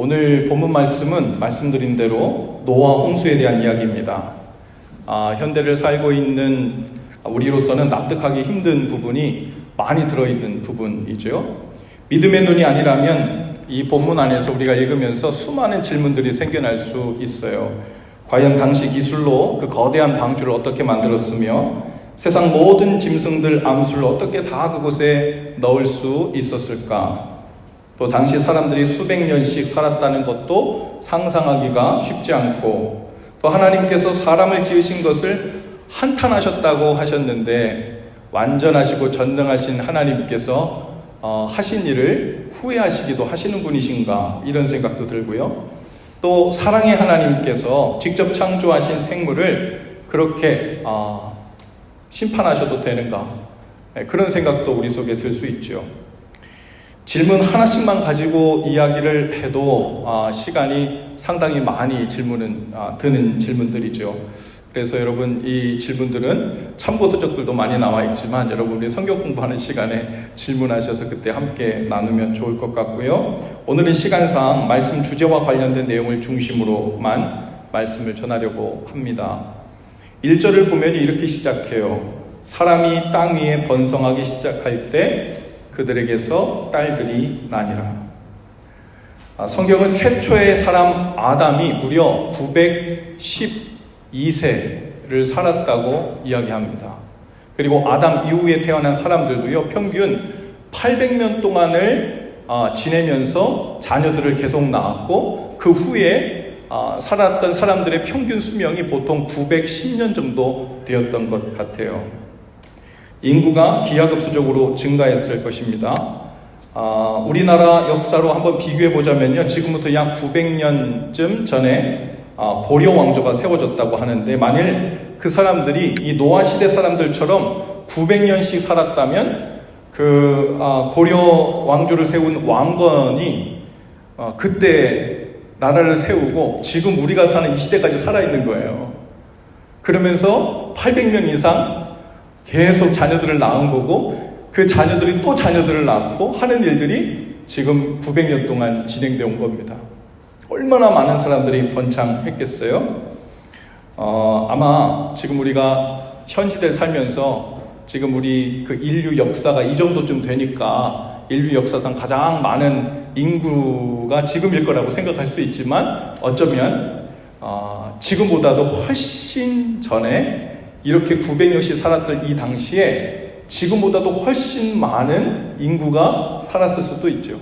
오늘 본문 말씀은 말씀드린 대로 노아 홍수에 대한 이야기입니다. 현대를 살고 있는 우리로서는 납득하기 힘든 부분이 많이 들어있는 부분이죠. 믿음의 눈이 아니라면 이 본문 안에서 우리가 읽으면서 수많은 질문들이 생겨날 수 있어요. 과연 당시 기술로 그 거대한 방주를 어떻게 만들었으며 세상 모든 짐승들 암수를 어떻게 다 그곳에 넣을 수 있었을까? 또 당시 사람들이 수백 년씩 살았다는 것도 상상하기가 쉽지 않고, 또 하나님께서 사람을 지으신 것을 한탄하셨다고 하셨는데 완전하시고 전능하신 하나님께서 하신 일을 후회하시기도 하시는 분이신가, 이런 생각도 들고요. 또 사랑의 하나님께서 직접 창조하신 생물을 그렇게 심판하셔도 되는가, 그런 생각도 우리 속에 들 수 있죠. 질문 하나씩만 가지고 이야기를 해도 시간이 상당히 많이 드는 질문들이죠. 그래서 여러분, 이 질문들은 참고서적들도 많이 나와 있지만 여러분이 성경 공부하는 시간에 질문하셔서 그때 함께 나누면 좋을 것 같고요. 오늘은 시간상 말씀 주제와 관련된 내용을 중심으로만 말씀을 전하려고 합니다. 1절을 보면 이렇게 시작해요. 사람이 땅 위에 번성하기 시작할 때 그들에게서 딸들이 나니라. 성경은 최초의 사람 아담이 무려 912세를 살았다고 이야기합니다. 그리고 아담 이후에 태어난 사람들도요, 평균 800년 동안을 지내면서 자녀들을 계속 낳았고, 그 후에 살았던 사람들의 평균 수명이 보통 910년 정도 되었던 것 같아요. 인구가 기하급수적으로 증가했을 것입니다. 우리나라 역사로 한번 비교해 보자면요, 지금부터 약 900년쯤 전에 고려 왕조가 세워졌다고 하는데, 만일 그 사람들이 이 노아 시대 사람들처럼 900년씩 살았다면 그 고려 왕조를 세운 왕건이 그때 나라를 세우고 지금 우리가 사는 이 시대까지 살아있는 거예요. 그러면서 800년 이상 계속 자녀들을 낳은 거고, 그 자녀들이 또 자녀들을 낳고 하는 일들이 지금 900년 동안 진행되어 온 겁니다. 얼마나 많은 사람들이 번창했겠어요? 아마 지금 우리가 현 시대를 살면서 지금 우리 그 인류 역사가 이 정도쯤 되니까 인류 역사상 가장 많은 인구가 지금일 거라고 생각할 수 있지만, 어쩌면 지금보다도 훨씬 전에 이렇게 900년씩 살았던 이 당시에 지금보다도 훨씬 많은 인구가 살았을 수도 있죠.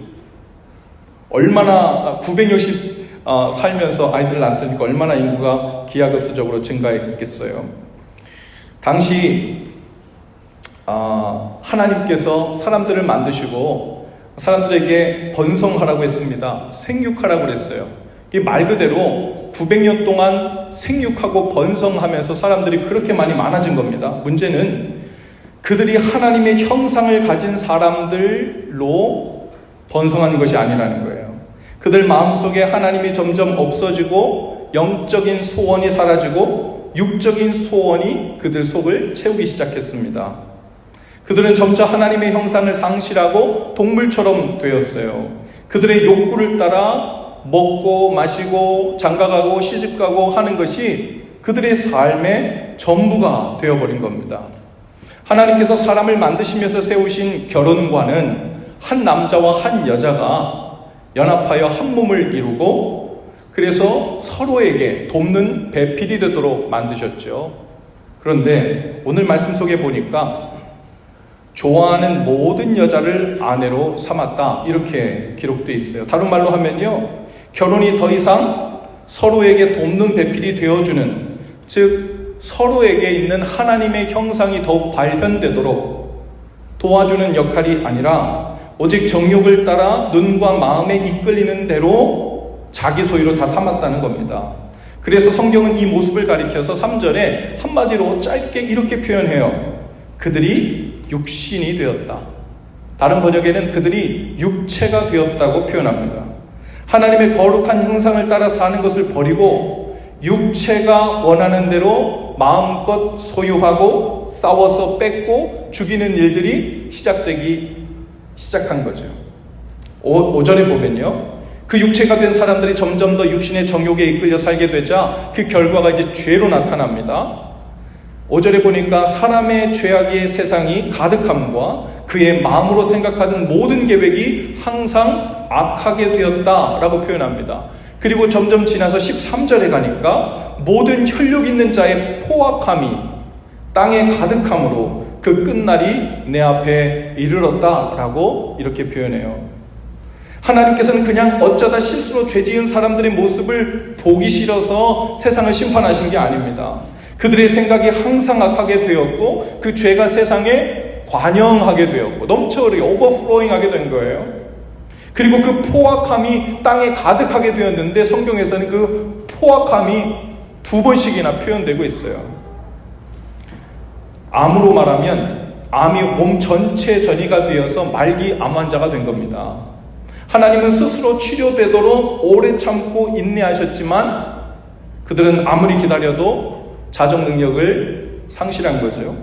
얼마나 900년씩 살면서 아이들을 낳았으니까 얼마나 인구가 기하급수적으로 증가했겠어요. 당시 하나님께서 사람들을 만드시고 사람들에게 번성하라고 했습니다. 생육하라고 그랬어요. 이게 말 그대로 900년 동안 생육하고 번성하면서 사람들이 그렇게 많이 많아진 겁니다. 문제는 그들이 하나님의 형상을 가진 사람들로 번성하는 것이 아니라는 거예요. 그들 마음속에 하나님이 점점 없어지고 영적인 소원이 사라지고 육적인 소원이 그들 속을 채우기 시작했습니다. 그들은 점차 하나님의 형상을 상실하고 동물처럼 되었어요. 그들의 욕구를 따라 먹고 마시고 장가가고 시집가고 하는 것이 그들의 삶의 전부가 되어버린 겁니다. 하나님께서 사람을 만드시면서 세우신 결혼관은 한 남자와 한 여자가 연합하여 한 몸을 이루고, 그래서 서로에게 돕는 배필이 되도록 만드셨죠. 그런데 오늘 말씀 속에 보니까 좋아하는 모든 여자를 아내로 삼았다, 이렇게 기록되어 있어요. 다른 말로 하면요, 결혼이 더 이상 서로에게 돕는 배필이 되어주는, 즉 서로에게 있는 하나님의 형상이 더욱 발현되도록 도와주는 역할이 아니라 오직 정욕을 따라 눈과 마음에 이끌리는 대로 자기 소유로 다 삼았다는 겁니다. 그래서 성경은 이 모습을 가리켜서 3절에 한마디로 짧게 이렇게 표현해요. 그들이 육신이 되었다. 다른 번역에는 그들이 육체가 되었다고 표현합니다. 하나님의 거룩한 형상을 따라 사는 것을 버리고 육체가 원하는 대로 마음껏 소유하고 싸워서 뺏고 죽이는 일들이 시작되기 시작한 거죠. 5절에 보면요, 그 육체가 된 사람들이 점점 더 육신의 정욕에 이끌려 살게 되자 그 결과가 이제 죄로 나타납니다. 5절에 보니까 사람의 죄악의 세상이 가득함과 그의 마음으로 생각하던 모든 계획이 항상 악하게 되었다라고 표현합니다. 그리고 점점 지나서 13절에 가니까 모든 혈육 있는 자의 포악함이 땅에 가득함으로 그 끝날이 내 앞에 이르렀다라고 이렇게 표현해요. 하나님께서는 그냥 어쩌다 실수로 죄 지은 사람들의 모습을 보기 싫어서 세상을 심판하신 게 아닙니다. 그들의 생각이 항상 악하게 되었고 그 죄가 세상에 관영하게 되었고 넘쳐흐르게 오버플로잉하게 된 거예요. 그리고 그 포악함이 땅에 가득하게 되었는데 성경에서는 그 포악함이 2번씩이나 표현되고 있어요. 암으로 말하면 암이 몸 전체 전이가 되어서 말기 암 환자가 된 겁니다. 하나님은 스스로 치료되도록 오래 참고 인내하셨지만 그들은 아무리 기다려도 자정 능력을 상실한 거죠.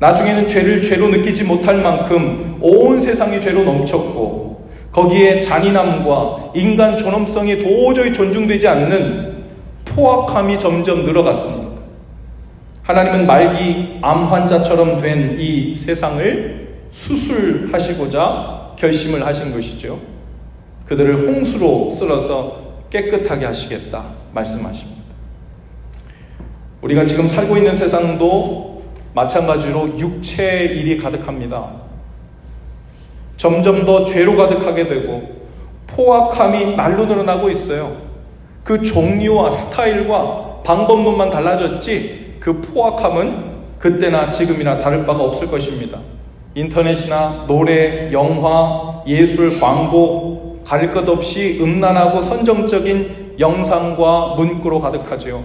나중에는 죄를 죄로 느끼지 못할 만큼 온 세상이 죄로 넘쳤고 거기에 잔인함과 인간 존엄성이 도저히 존중되지 않는 포악함이 점점 늘어갔습니다. 하나님은 말기 암 환자처럼 된 이 세상을 수술하시고자 결심을 하신 것이죠. 그들을 홍수로 쓸어서 깨끗하게 하시겠다 말씀하십니다. 우리가 지금 살고 있는 세상도 마찬가지로 육체의 일이 가득합니다. 점점 더 죄로 가득하게 되고 포악함이 날로 늘어나고 있어요. 그 종류와 스타일과 방법론만 달라졌지 그 포악함은 그때나 지금이나 다를 바가 없을 것입니다. 인터넷이나 노래, 영화, 예술, 광고 가릴 것 없이 음란하고 선정적인 영상과 문구로 가득하죠.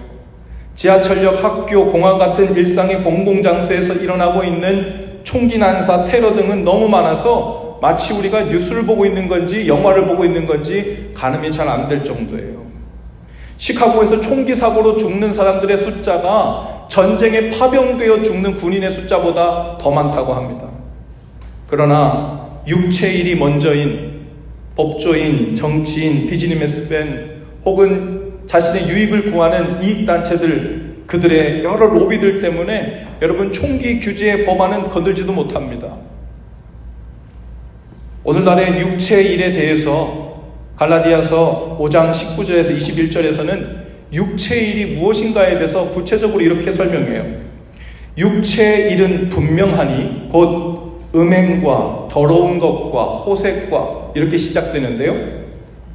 지하철역, 학교, 공항 같은 일상의 공공장소에서 일어나고 있는 총기 난사, 테러 등은 너무 많아서 마치 우리가 뉴스를 보고 있는 건지 영화를 보고 있는 건지 가늠이 잘 안 될 정도예요. 시카고에서 총기 사고로 죽는 사람들의 숫자가 전쟁에 파병되어 죽는 군인의 숫자보다 더 많다고 합니다. 그러나 육체의 일이 먼저인 법조인, 정치인, 비즈니스맨 혹은 자신의 유익을 구하는 이익단체들 그들의 여러 로비들 때문에 여러분 총기 규제의 법안은 건들지도 못합니다. 오늘날의 육체의 일에 대해서 갈라디아서 5장 19절에서 21절에서는 육체의 일이 무엇인가에 대해서 구체적으로 이렇게 설명해요. 육체의 일은 분명하니 곧 음행과 더러운 것과 호색과 이렇게 시작되는데요.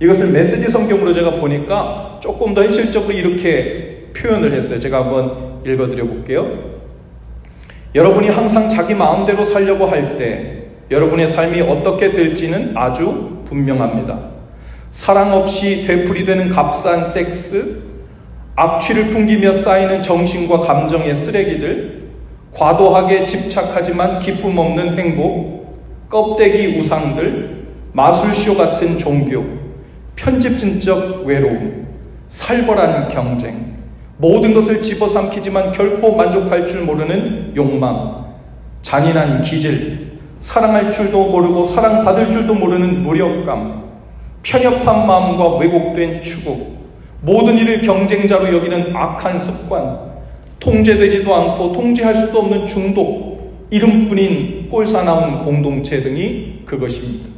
이것을 메시지 성경으로 제가 보니까 조금 더 현실적으로 이렇게 표현을 했어요. 제가 한번 읽어드려 볼게요. 여러분이 항상 자기 마음대로 살려고 할 때 여러분의 삶이 어떻게 될지는 아주 분명합니다. 사랑 없이 되풀이되는 값싼 섹스, 악취를 풍기며 쌓이는 정신과 감정의 쓰레기들, 과도하게 집착하지만 기쁨 없는 행복, 껍데기 우상들, 마술쇼 같은 종교, 편집증적 외로움, 살벌한 경쟁, 모든 것을 집어삼키지만 결코 만족할 줄 모르는 욕망, 잔인한 기질, 사랑할 줄도 모르고 사랑받을 줄도 모르는 무력감, 편협한 마음과 왜곡된 추구, 모든 일을 경쟁자로 여기는 악한 습관, 통제되지도 않고 통제할 수도 없는 중독, 이름뿐인 꼴사나운 공동체 등이 그것입니다.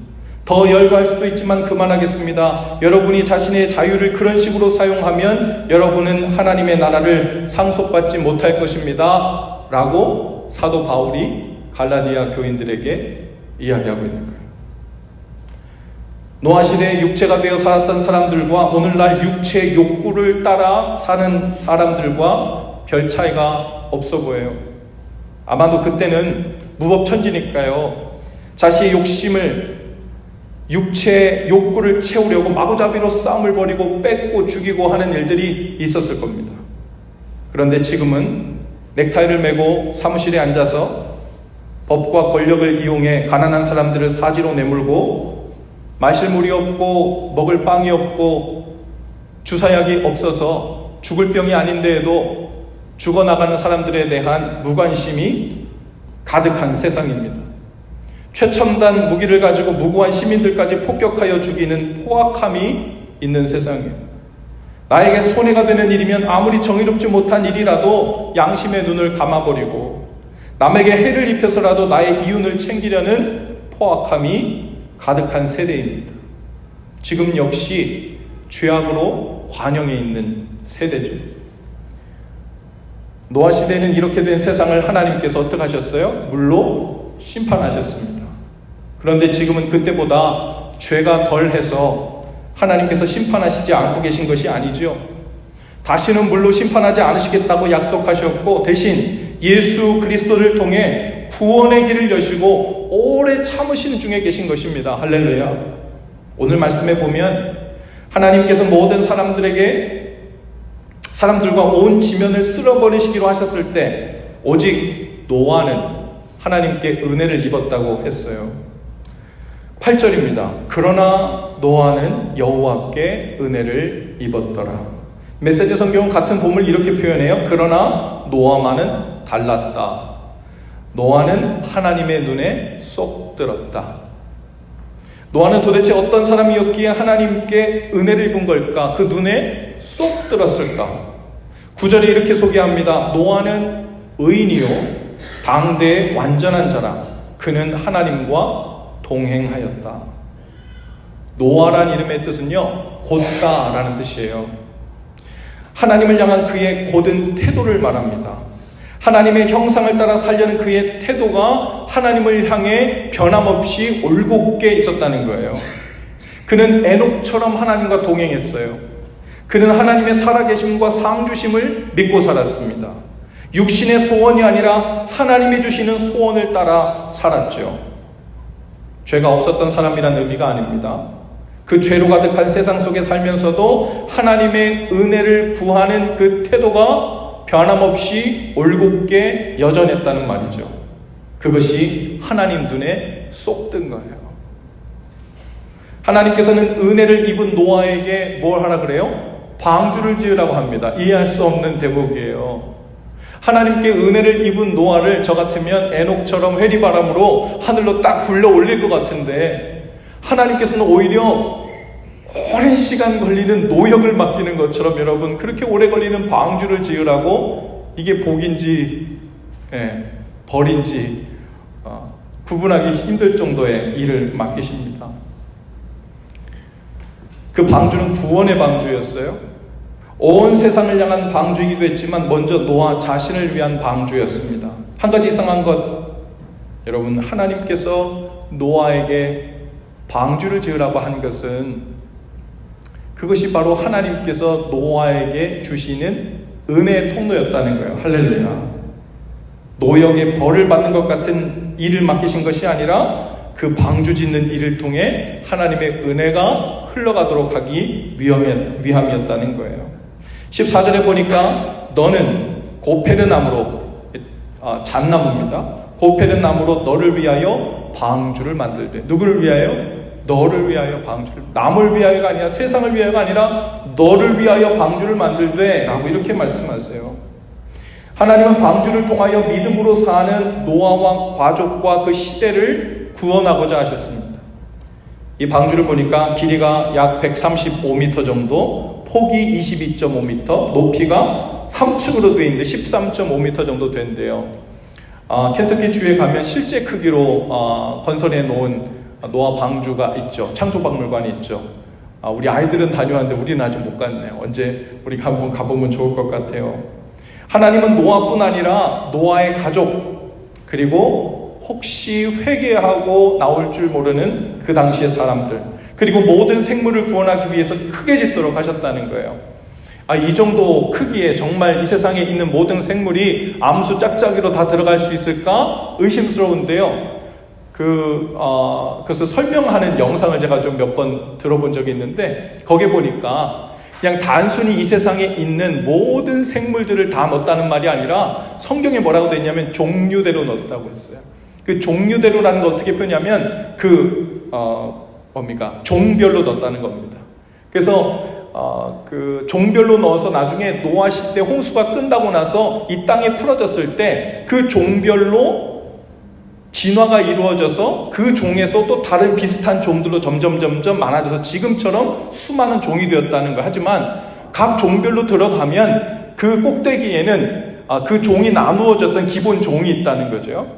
더 열거할 수도 있지만 그만하겠습니다. 여러분이 자신의 자유를 그런 식으로 사용하면 여러분은 하나님의 나라를 상속받지 못할 것입니다. 라고 사도 바울이 갈라디아 교인들에게 이야기하고 있는 거예요. 노아 시대에 육체가 되어 살았던 사람들과 오늘날 육체의 욕구를 따라 사는 사람들과 별 차이가 없어 보여요. 아마도 그때는 무법천지니까요. 자신의 욕심을 육체의 욕구를 채우려고 마구잡이로 싸움을 벌이고 뺏고 죽이고 하는 일들이 있었을 겁니다. 그런데 지금은 넥타이를 메고 사무실에 앉아서 법과 권력을 이용해 가난한 사람들을 사지로 내몰고 마실 물이 없고 먹을 빵이 없고 주사약이 없어서 죽을 병이 아닌데에도 죽어나가는 사람들에 대한 무관심이 가득한 세상입니다. 최첨단 무기를 가지고 무고한 시민들까지 폭격하여 죽이는 포악함이 있는 세상이에요. 나에게 손해가 되는 일이면 아무리 정의롭지 못한 일이라도 양심의 눈을 감아버리고 남에게 해를 입혀서라도 나의 이윤을 챙기려는 포악함이 가득한 세대입니다. 지금 역시 죄악으로 관영해 있는 세대죠. 노아 시대에는 이렇게 된 세상을 하나님께서 어떻게 하셨어요? 물로 심판하셨습니다. 그런데 지금은 그때보다 죄가 덜해서 하나님께서 심판하시지 않고 계신 것이 아니죠. 다시는 물로 심판하지 않으시겠다고 약속하셨고 대신 예수 그리스도를 통해 구원의 길을 여시고 오래 참으시는 중에 계신 것입니다. 할렐루야. 오늘 말씀에 보면 하나님께서 모든 사람들과 온 지면을 쓸어버리시기로 하셨을 때 오직 노아는 하나님께 은혜를 입었다고 했어요. 8절입니다. 그러나 노아는 여호와께 은혜를 입었더라. 메시지 성경은 같은 본문을 이렇게 표현해요. 그러나 노아만은 달랐다. 노아는 하나님의 눈에 쏙 들었다. 노아는 도대체 어떤 사람이었기에 하나님께 은혜를 입은 걸까? 그 눈에 쏙 들었을까? 9절에 이렇게 소개합니다. 노아는 의인이요 당대의 완전한 자라. 그는 하나님과 동행하였다. 노아란 이름의 뜻은요 곧다라는 뜻이에요. 하나님을 향한 그의 곧은 태도를 말합니다. 하나님의 형상을 따라 살려는 그의 태도가 하나님을 향해 변함없이 올곧게 있었다는 거예요. 그는 에녹처럼 하나님과 동행했어요. 그는 하나님의 살아계심과 상주심을 믿고 살았습니다. 육신의 소원이 아니라 하나님이 주시는 소원을 따라 살았죠. 죄가 없었던 사람이란 의미가 아닙니다. 그 죄로 가득한 세상 속에 살면서도 하나님의 은혜를 구하는 그 태도가 변함없이 올곧게 여전했다는 말이죠. 그것이 하나님 눈에 쏙 든 거예요. 하나님께서는 은혜를 입은 노아에게 뭘 하라 그래요? 방주를 지으라고 합니다. 이해할 수 없는 대목이에요. 하나님께 은혜를 입은 노아를 저 같으면 에녹처럼 회리바람으로 하늘로 딱 굴려 올릴 것 같은데 하나님께서는 오히려 오랜 시간 걸리는 노역을 맡기는 것처럼 여러분 그렇게 오래 걸리는 방주를 지으라고 이게 복인지 벌인지 구분하기 힘들 정도의 일을 맡기십니다. 그 방주는 구원의 방주였어요. 온 세상을 향한 방주이기도 했지만 먼저 노아 자신을 위한 방주였습니다. 한 가지 이상한 것, 여러분 하나님께서 노아에게 방주를 지으라고 한 것은 그것이 바로 하나님께서 노아에게 주시는 은혜의 통로였다는 거예요. 할렐루야. 노역의 벌을 받는 것 같은 일을 맡기신 것이 아니라 그 방주 짓는 일을 통해 하나님의 은혜가 흘러가도록 하기 위함이었다는 거예요. 14절에 보니까 너는 고페르나무로 잣나무입니다. 고페르나무로 너를 위하여 방주를 만들되. 누구를 위하여? 너를 위하여 방주를, 남을 위하여가 아니라 세상을 위하여가 아니라 너를 위하여 방주를 만들되 라고 이렇게 말씀하세요. 하나님은 방주를 통하여 믿음으로 사는 노아와 가족과 그 시대를 구원하고자 하셨습니다. 이 방주를 보니까 길이가 약 135m 정도, 폭이 22.5m, 높이가 3층으로 되어 있는데 13.5m 정도 된대요. 켄터키 주에 가면 실제 크기로 건설해 놓은 노아 방주가 있죠. 창조박물관이 있죠. 우리 아이들은 다녀왔는데 우리는 아직 못 갔네요. 언제 우리가 한번 가보면 좋을 것 같아요. 하나님은 노아뿐 아니라 노아의 가족, 그리고 혹시 회개하고 나올 줄 모르는 그 당시의 사람들, 그리고 모든 생물을 구원하기 위해서 크게 짓도록 하셨다는 거예요. 이 정도 크기에 정말 이 세상에 있는 모든 생물이 암수 짝짝이로 다 들어갈 수 있을까? 의심스러운데요. 그것을 설명하는 영상을 제가 좀 몇 번 들어본 적이 있는데 거기에 보니까 그냥 단순히 이 세상에 있는 모든 생물들을 다 넣었다는 말이 아니라 성경에 뭐라고 되어 있냐면 종류대로 넣었다고 했어요. 그 종류대로라는 거 어떻게 표현하면 종별로 넣었다는 겁니다. 그래서 그 종별로 넣어서 나중에 노아 시대 홍수가 끝나고 나서 이 땅에 풀어졌을 때 그 종별로 진화가 이루어져서 그 종에서 또 다른 비슷한 종들로 점점 많아져서 지금처럼 수많은 종이 되었다는 거. 하지만 각 종별로 들어가면 그 꼭대기에는 그 종이 나누어졌던 기본 종이 있다는 거죠.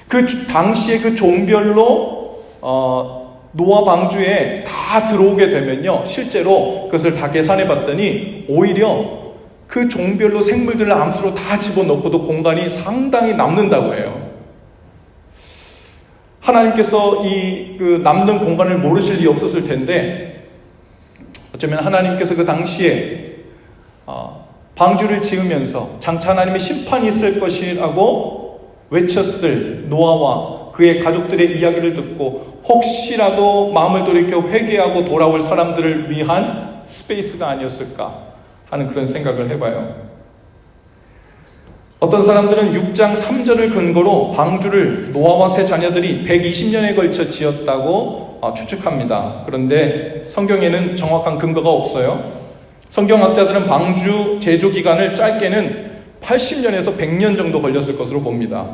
그 당시에 그 종별로 노아 방주에 다 들어오게 되면요, 실제로 그것을 다 계산해 봤더니 오히려 그 종별로 생물들을 암수로 다 집어넣고도 공간이 상당히 남는다고 해요. 하나님께서 그 남는 공간을 모르실 리 없었을 텐데, 어쩌면 하나님께서 그 당시에 방주를 지으면서 장차 하나님의 심판이 있을 것이라고 외쳤을 노아와 그의 가족들의 이야기를 듣고 혹시라도 마음을 돌이켜 회개하고 돌아올 사람들을 위한 스페이스가 아니었을까 하는 그런 생각을 해봐요. 어떤 사람들은 6장 3절을 근거로 방주를 노아와 세 자녀들이 120년에 걸쳐 지었다고 추측합니다. 그런데 성경에는 정확한 근거가 없어요. 성경학자들은 방주 제조 기간을 짧게는 80년에서 100년 정도 걸렸을 것으로 봅니다.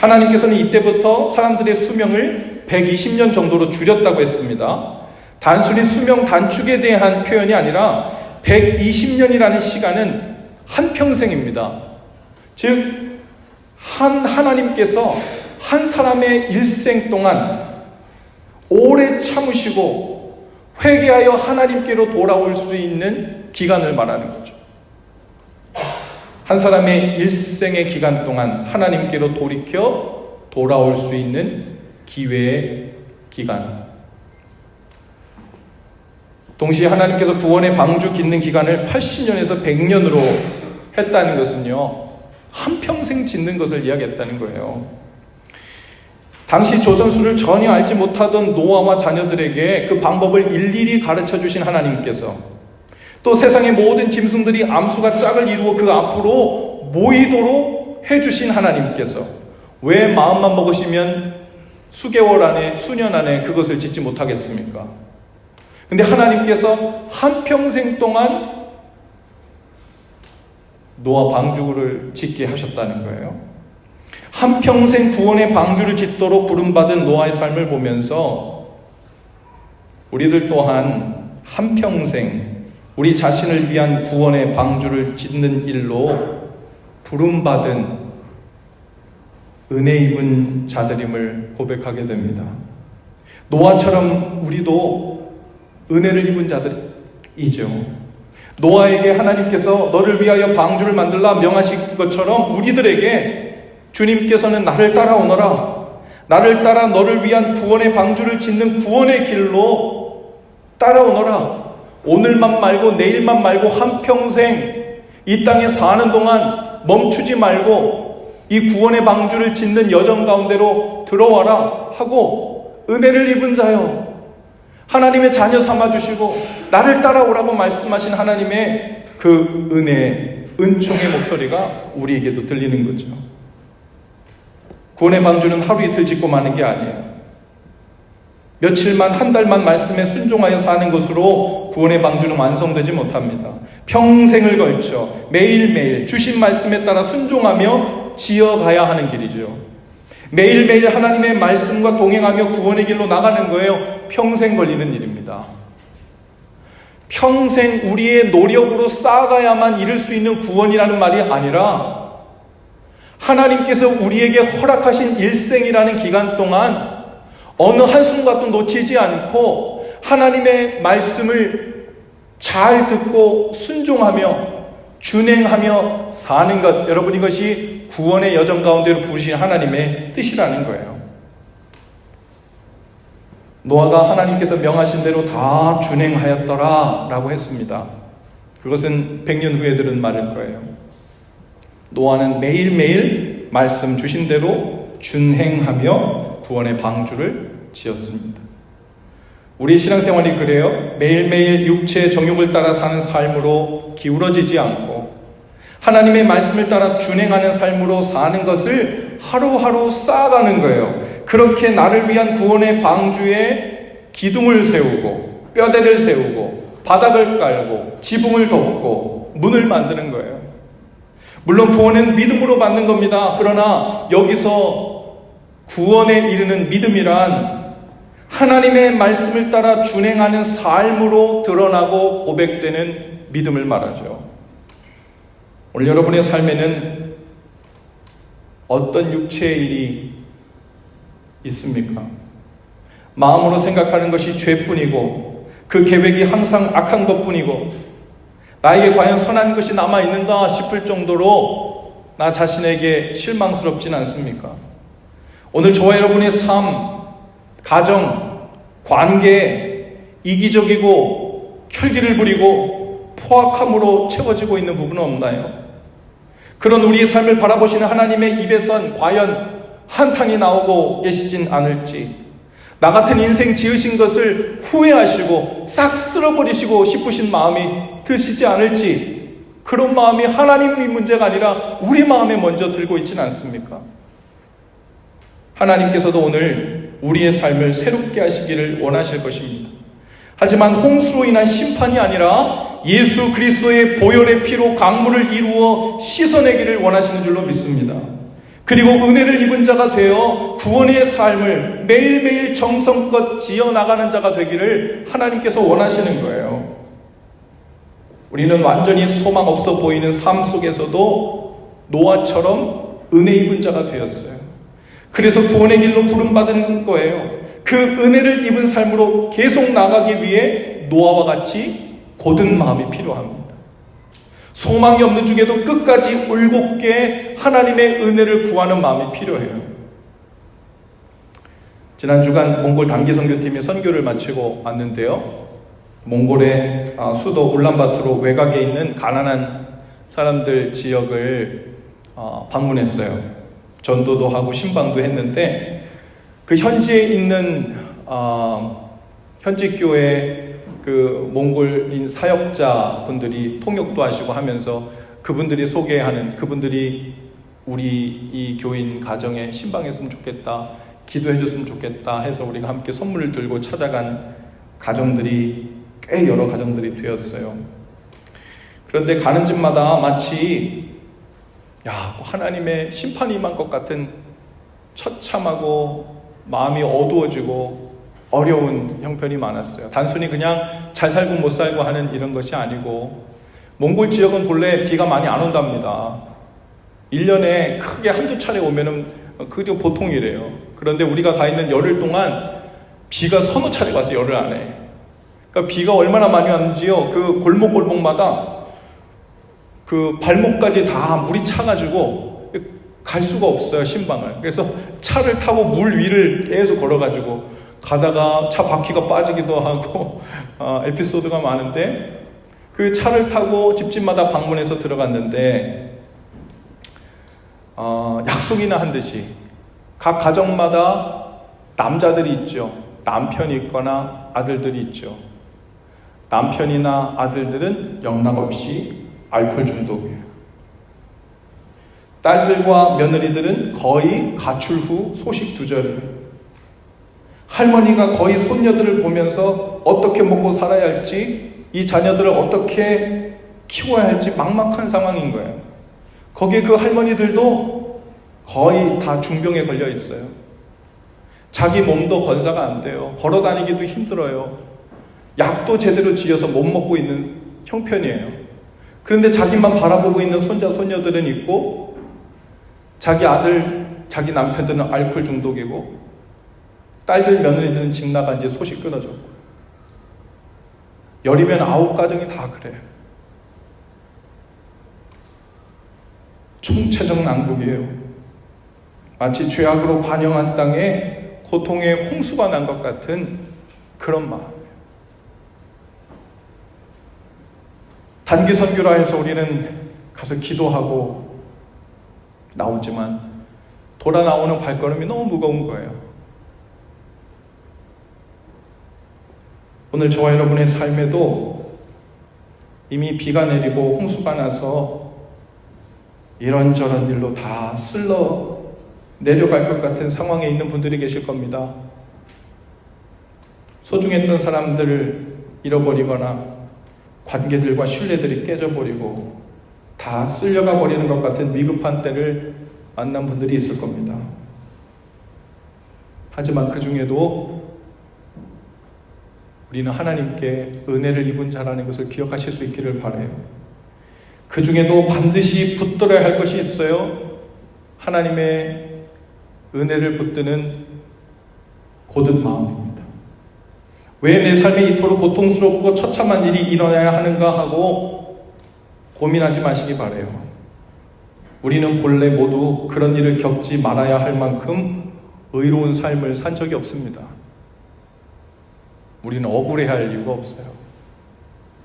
하나님께서는 이때부터 사람들의 수명을 120년 정도로 줄였다고 했습니다. 단순히 수명 단축에 대한 표현이 아니라 120년이라는 시간은 한평생입니다. 즉 하나님께서 한 사람의 일생 동안 오래 참으시고 회개하여 하나님께로 돌아올 수 있는 기간을 말하는 거죠. 한 사람의 일생의 기간 동안 하나님께로 돌이켜 돌아올 수 있는 기회의 기간. 동시에 하나님께서 구원의 방주 짓는 기간을 80년에서 100년으로 했다는 것은요, 한평생 짓는 것을 이야기했다는 거예요. 당시 조선수를 전혀 알지 못하던 노아와 자녀들에게 그 방법을 일일이 가르쳐 주신 하나님께서, 또 세상의 모든 짐승들이 암수가 짝을 이루어 그 앞으로 모이도록 해주신 하나님께서 왜 마음만 먹으시면 수개월 안에, 수년 안에 그것을 짓지 못하겠습니까? 근데 하나님께서 한평생 동안 노아 방주를 짓게 하셨다는 거예요. 한평생 구원의 방주를 짓도록 부름받은 노아의 삶을 보면서 우리들 또한 한평생 우리 자신을 위한 구원의 방주를 짓는 일로 부름받은 은혜 입은 자들임을 고백하게 됩니다. 노아처럼 우리도 은혜를 입은 자들이죠. 노아에게 하나님께서 너를 위하여 방주를 만들라 명하신 것처럼 우리들에게 주님께서는 나를 따라오너라, 나를 따라 너를 위한 구원의 방주를 짓는 구원의 길로 따라오너라, 오늘만 말고 내일만 말고 한평생 이 땅에 사는 동안 멈추지 말고 이 구원의 방주를 짓는 여정 가운데로 들어와라 하고 은혜를 입은 자여, 하나님의 자녀 삼아주시고 나를 따라오라고 말씀하신 하나님의 그 은혜, 은총의 목소리가 우리에게도 들리는 거죠. 구원의 방주는 하루 이틀 짓고 마는 게 아니에요. 며칠만, 한 달만 말씀에 순종하여 사는 것으로 구원의 방주는 완성되지 못합니다. 평생을 걸쳐 매일매일 주신 말씀에 따라 순종하며 지어가야 하는 길이죠. 매일매일 하나님의 말씀과 동행하며 구원의 길로 나가는 거예요. 평생 걸리는 일입니다. 평생 우리의 노력으로 쌓아가야만 이룰 수 있는 구원이라는 말이 아니라 하나님께서 우리에게 허락하신 일생이라는 기간 동안 어느 한순간도 놓치지 않고 하나님의 말씀을 잘 듣고 순종하며 준행하며 사는 것, 여러분, 이것이 구원의 여정 가운데로 부르신 하나님의 뜻이라는 거예요. 노아가 하나님께서 명하신 대로 다 준행하였더라 라고 했습니다. 그것은 100년 후에 들은 말일 거예요. 노아는 매일매일 말씀 주신 대로 준행하며 구원의 방주를 지었습니다. 우리 신앙생활이 그래요. 매일매일 육체의 정욕을 따라 사는 삶으로 기울어지지 않고 하나님의 말씀을 따라 준행하는 삶으로 사는 것을 하루하루 쌓아가는 거예요. 그렇게 나를 위한 구원의 방주에 기둥을 세우고 뼈대를 세우고 바닥을 깔고 지붕을 덮고 문을 만드는 거예요. 물론 구원은 믿음으로 받는 겁니다. 그러나 여기서 구원에 이르는 믿음이란 하나님의 말씀을 따라 준행하는 삶으로 드러나고 고백되는 믿음을 말하죠. 오늘 여러분의 삶에는 어떤 육체의 일이 있습니까? 마음으로 생각하는 것이 죄뿐이고 그 계획이 항상 악한 것뿐이고 나에게 과연 선한 것이 남아있는가 싶을 정도로 나 자신에게 실망스럽진 않습니까? 오늘 저와 여러분의 삶, 가정, 관계, 이기적이고 혈기를 부리고 포악함으로 채워지고 있는 부분은 없나요? 그런 우리의 삶을 바라보시는 하나님의 입에선 과연 한탄이 나오고 계시진 않을지, 나 같은 인생 지으신 것을 후회하시고 싹 쓸어버리시고 싶으신 마음이 드시지 않을지, 그런 마음이 하나님의 문제가 아니라 우리 마음에 먼저 들고 있지는 않습니까? 하나님께서도 오늘 우리의 삶을 새롭게 하시기를 원하실 것입니다. 하지만 홍수로 인한 심판이 아니라 예수 그리스도의 보혈의 피로 강물을 이루어 씻어내기를 원하시는 줄로 믿습니다. 그리고 은혜를 입은 자가 되어 구원의 삶을 매일매일 정성껏 지어나가는 자가 되기를 하나님께서 원하시는 거예요. 우리는 완전히 소망 없어 보이는 삶 속에서도 노아처럼 은혜 입은 자가 되었어요. 그래서 구원의 길로 부름받은 거예요. 그 은혜를 입은 삶으로 계속 나가기 위해 노아와 같이 곧은 마음이 필요합니다. 소망이 없는 중에도 끝까지 울곧게 하나님의 은혜를 구하는 마음이 필요해요. 지난 주간 몽골 단기 선교팀이 선교를 마치고 왔는데요. 몽골의 수도 울란바토르 외곽에 있는 가난한 사람들 지역을 방문했어요. 전도도 하고 신방도 했는데 그 현지에 있는 현지 교회 그 몽골인 사역자 분들이 통역도 하시고 하면서 그분들이 소개하는, 그분들이 우리 이 교인 가정에 신방했으면 좋겠다, 기도해 줬으면 좋겠다 해서 우리가 함께 선물을 들고 찾아간 가정들이 꽤 여러 가정들이 되었어요. 그런데 가는 집마다 마치 하나님의 심판이 임한 것 같은 처참하고 마음이 어두워지고 어려운 형편이 많았어요. 단순히 그냥 잘 살고 못 살고 하는 이런 것이 아니고, 몽골 지역은 본래 비가 많이 안 온답니다. 1년에 크게 한두 차례 오면은 그게 보통이래요. 그런데 우리가 가 있는 열흘 동안 비가 서너 차례 와서 열흘 안에. 그러니까 비가 얼마나 많이 왔는지요. 그 골목골목마다 그 발목까지 다 물이 차가지고 갈 수가 없어요, 신방을. 그래서 차를 타고 물 위를 계속 걸어가지고 가다가 차 바퀴가 빠지기도 하고 에피소드가 많은데, 그 차를 타고 집집마다 방문해서 들어갔는데 약속이나 한 듯이 각 가정마다 남자들이 있죠. 남편이 있거나 아들들이 있죠. 남편이나 아들들은 영락없이 알코올 중독이에요. 딸들과 며느리들은 거의 가출 후 소식 두절이에요. 할머니가 거의 손녀들을 보면서 어떻게 먹고 살아야 할지, 이 자녀들을 어떻게 키워야 할지 막막한 상황인 거예요. 거기에 그 할머니들도 거의 다 중병에 걸려 있어요. 자기 몸도 건사가 안 돼요. 걸어 다니기도 힘들어요. 약도 제대로 지어서 못 먹고 있는 형편이에요. 그런데 자기만 바라보고 있는 손자, 손녀들은 있고, 자기 아들, 자기 남편들은 알코올 중독이고, 딸들, 며느리들은 집 나간 지 소식 끊어졌고, 열이면 9가정이 다 그래요. 총체적 난국이에요. 마치 죄악으로 반영한 땅에 고통의 홍수가 난 것 같은 그런 마음이에요. 단기 선교라 해서 우리는 가서 기도하고 나오지만 돌아 나오는 발걸음이 너무 무거운 거예요. 오늘 저와 여러분의 삶에도 이미 비가 내리고 홍수가 나서 이런저런 일로 다 쓸러 내려갈 것 같은 상황에 있는 분들이 계실 겁니다. 소중했던 사람들을 잃어버리거나 관계들과 신뢰들이 깨져버리고 다 쓸려가 버리는 것 같은 위급한 때를 만난 분들이 있을 겁니다. 하지만 그 중에도 우리는 하나님께 은혜를 입은 자라는 것을 기억하실 수 있기를 바라요. 그 중에도 반드시 붙들어야 할 것이 있어요. 하나님의 은혜를 붙드는 곧은 마음입니다. 왜 내 삶에 이토록 고통스럽고 처참한 일이 일어나야 하는가 하고 고민하지 마시기 바라요. 우리는 본래 모두 그런 일을 겪지 말아야 할 만큼 의로운 삶을 산 적이 없습니다. 우리는 억울해할 이유가 없어요.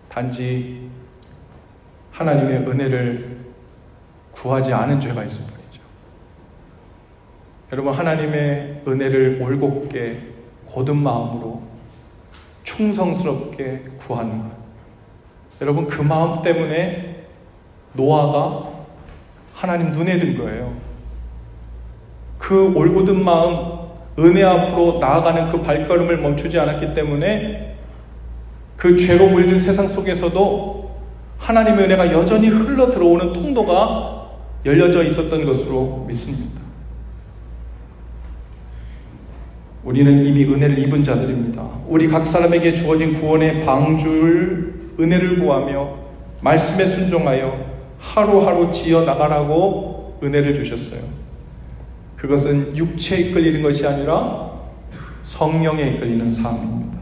단지 하나님의 은혜를 구하지 않은 죄가 있을 뿐이죠. 여러분, 하나님의 은혜를 올곧게 곧은 마음으로 충성스럽게 구하는 것. 여러분, 그 마음 때문에 노아가 하나님 눈에 든 거예요. 그 올곧은 마음, 은혜 앞으로 나아가는 그 발걸음을 멈추지 않았기 때문에 그 죄로 물든 세상 속에서도 하나님의 은혜가 여전히 흘러 들어오는 통로가 열려져 있었던 것으로 믿습니다. 우리는 이미 은혜를 입은 자들입니다. 우리 각 사람에게 주어진 구원의 방주를 은혜를 구하며 말씀에 순종하여 하루하루 지어 나가라고 은혜를 주셨어요. 그것은 육체에 이끌리는 것이 아니라 성령에 이끌리는 삶입니다.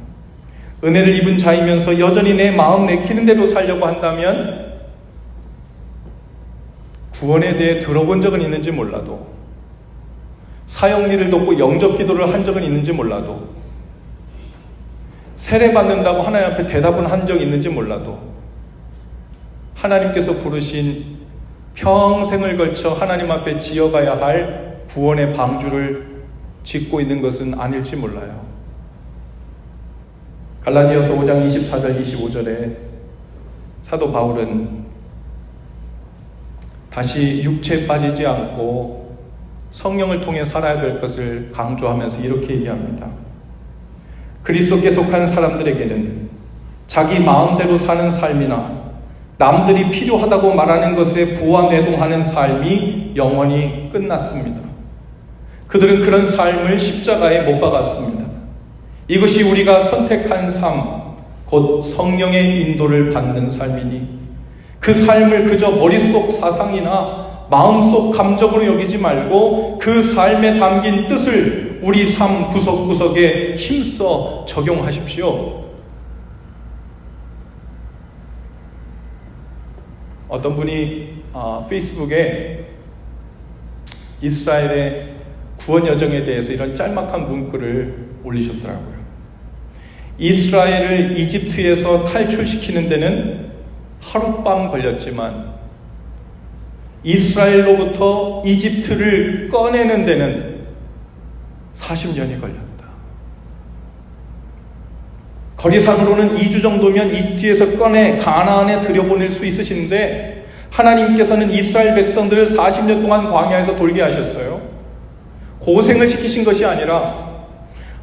은혜를 입은 자이면서 여전히 내 마음 내키는 대로 살려고 한다면 구원에 대해 들어본 적은 있는지 몰라도, 사형리를 돕고 영접 기도를 한 적은 있는지 몰라도, 세례받는다고 하나님 앞에 대답은 한 적이 있는지 몰라도, 하나님께서 부르신 평생을 걸쳐 하나님 앞에 지어가야 할 구원의 방주를 짓고 있는 것은 아닐지 몰라요. 갈라디아서 5장 24절 25절에 사도 바울은 다시 육체에 빠지지 않고 성령을 통해 살아야 될 것을 강조하면서 이렇게 얘기합니다. 그리스도께 속한 사람들에게는 자기 마음대로 사는 삶이나 남들이 필요하다고 말하는 것에 부화내동하는 삶이 영원히 끝났습니다. 그들은 그런 삶을 십자가에 못 박았습니다. 이것이 우리가 선택한 삶, 곧 성령의 인도를 받는 삶이니 그 삶을 그저 머릿속 사상이나 마음속 감정으로 여기지 말고 그 삶에 담긴 뜻을 우리 삶 구석구석에 힘써 적용하십시오. 어떤 분이 페이스북에 이스라엘의 구원 여정에 대해서 이런 짤막한 문구를 올리셨더라고요. 이스라엘을 이집트에서 탈출시키는 데는 하룻밤 걸렸지만 이스라엘로부터 이집트를 꺼내는 데는 40년이 걸렸다. 거리상으로는 2주 정도면 이집트에서 꺼내 가나안에 들여보낼 수 있으신데 하나님께서는 이스라엘 백성들을 40년 동안 광야에서 돌게 하셨어요. 고생을 시키신 것이 아니라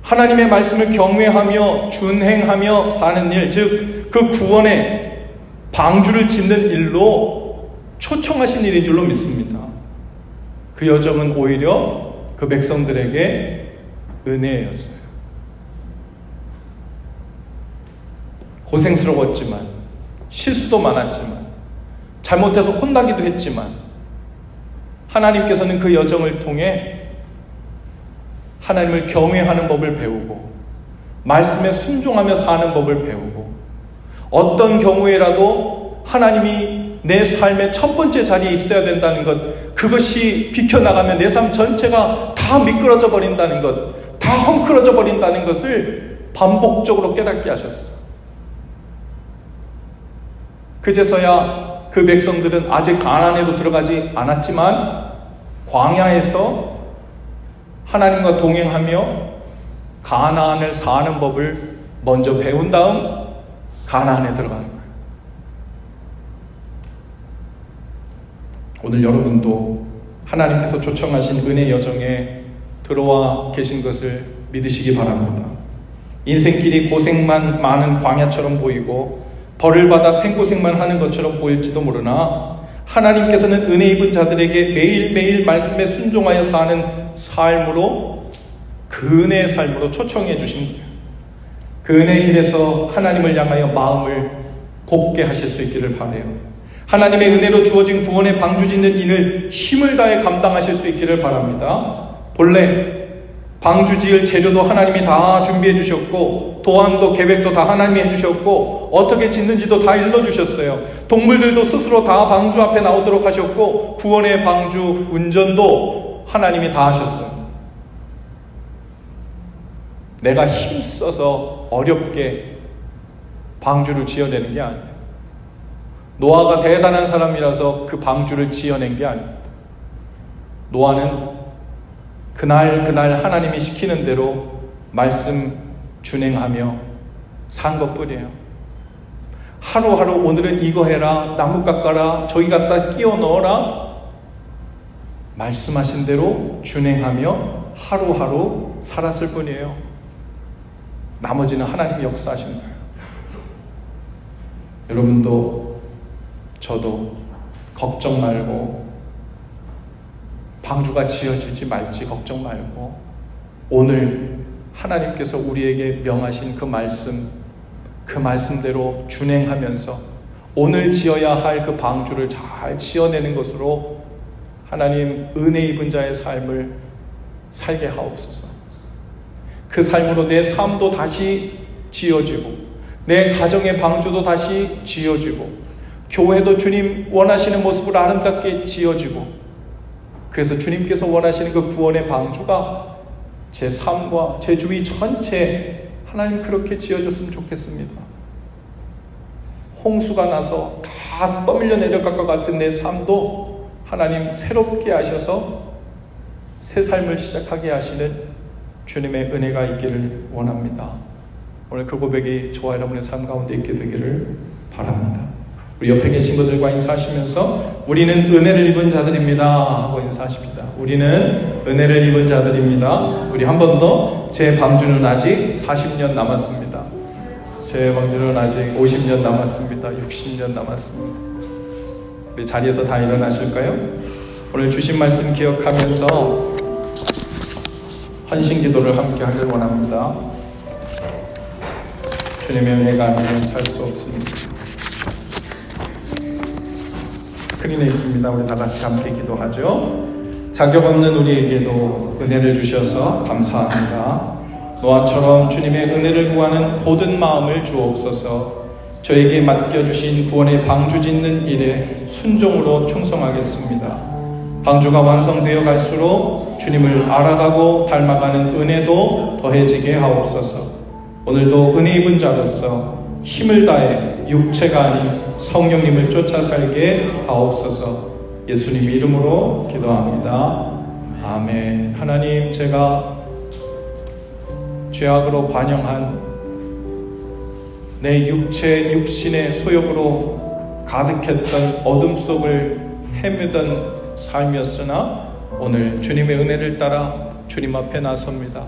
하나님의 말씀을 경외하며 준행하며 사는 일, 즉 그 구원의 방주를 짓는 일로 초청하신 일인 줄로 믿습니다. 그 여정은 오히려 그 백성들에게 은혜였어요. 고생스러웠지만, 실수도 많았지만, 잘못해서 혼나기도 했지만 하나님께서는 그 여정을 통해 하나님을 경외하는 법을 배우고 말씀에 순종하며 사는 법을 배우고 어떤 경우에라도 하나님이 내 삶의 첫 번째 자리에 있어야 된다는 것, 그것이 비켜나가면 내 삶 전체가 다 미끄러져 버린다는 것, 다 헝클어져 버린다는 것을 반복적으로 깨닫게 하셨어. 그제서야 그 백성들은 아직 가나안에도 들어가지 않았지만 광야에서 하나님과 동행하며 가나안을 사는 법을 먼저 배운 다음 가나안에 들어가는 거예요. 오늘 여러분도 하나님께서 초청하신 은혜 여정에 들어와 계신 것을 믿으시기 바랍니다. 인생길이 고생만 많은 광야처럼 보이고 벌을 받아 생고생만 하는 것처럼 보일지도 모르나 하나님께서는 은혜 입은 자들에게 매일매일 말씀에 순종하여 사는 삶으로 그 은혜의 삶으로 초청해 주신 거예요. 그 은혜의 길에서 하나님을 향하여 마음을 곱게 하실 수 있기를 바라요. 하나님의 은혜로 주어진 구원의 방주 짓는 일을 힘을 다해 감당하실 수 있기를 바랍니다. 본래 방주 지을 재료도 하나님이 다 준비해 주셨고, 도안도 계획도 다 하나님이 해주셨고, 어떻게 짓는지도 다 일러주셨어요. 동물들도 스스로 다 방주 앞에 나오도록 하셨고, 구원의 방주 운전도 하나님이 다 하셨어요. 내가 힘써서 어렵게 방주를 지어내는 게 아니에요. 노아가 대단한 사람이라서 그 방주를 지어낸 게 아닙니다. 노아는 그날 하나님이 시키는 대로 말씀 준행하며 산 것뿐이에요. 하루하루 오늘은 이거 해라, 나무 깎아라, 저기 갖다 끼워 넣어라, 말씀하신 대로 준행하며 하루하루 살았을 뿐이에요. 나머지는 하나님이 역사하신 거예요. 여러분도 저도 걱정 말고, 방주가 지어질지 말지 걱정 말고, 오늘 하나님께서 우리에게 명하신 그 말씀대로 준행하면서 오늘 지어야 할 그 방주를 잘 지어내는 것으로 하나님 은혜 입은 자의 삶을 살게 하옵소서. 그 삶으로 내 삶도 다시 지어지고, 내 가정의 방주도 다시 지어지고, 교회도 주님 원하시는 모습으로 아름답게 지어지고, 그래서 주님께서 원하시는 그 구원의 방주가 제 삶과 제 주위 전체 하나님 그렇게 지어졌으면 좋겠습니다. 홍수가 나서 다 떠밀려 내려갈 것 같은 내 삶도 하나님 새롭게 하셔서 새 삶을 시작하게 하시는 주님의 은혜가 있기를 원합니다. 오늘 그 고백이 저와 여러분의 삶 가운데 있게 되기를 바랍니다. 우리 옆에 계신 분들과 인사하시면서 우리는 은혜를 입은 자들입니다 하고 인사하십니다. 우리는 은혜를 입은 자들입니다. 우리 한 번 더, 제 방주는 아직 40년 남았습니다. 제 방주는 아직 50년 남았습니다. 60년 남았습니다. 우리 자리에서 다 일어나실까요? 오늘 주신 말씀 기억하면서 헌신 기도를 함께 하길 원합니다. 주님의 은혜가 아니면 살 수 없습니다. 스크린에 있습니다. 우리 다 같이 함께 기도하죠. 자격 없는 우리에게도 은혜를 주셔서 감사합니다. 노아처럼 주님의 은혜를 구하는 고든 마음을 주옵소서. 저에게 맡겨주신 구원의 방주 짓는 일에 순종으로 충성하겠습니다. 방주가 완성되어 갈수록 주님을 알아가고 닮아가는 은혜도 더해지게 하옵소서. 오늘도 은혜 입은 자로서 힘을 다해 육체가 아닌 성령님을 쫓아 살게 하옵소서. 예수님 이름으로 기도합니다. 아멘. 하나님, 제가 죄악으로 반영한 내 육신의 소욕으로 가득했던 어둠 속을 헤매던 삶이었으나 오늘 주님의 은혜를 따라 주님 앞에 나섭니다.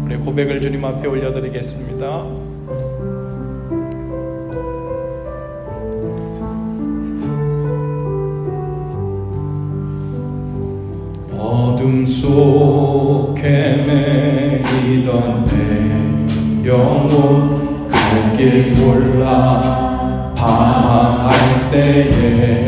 우리 고백을 주님 앞에 올려드리겠습니다. 어둠 속에 매이던 내 영혼 갈 길 몰라 방황할 때에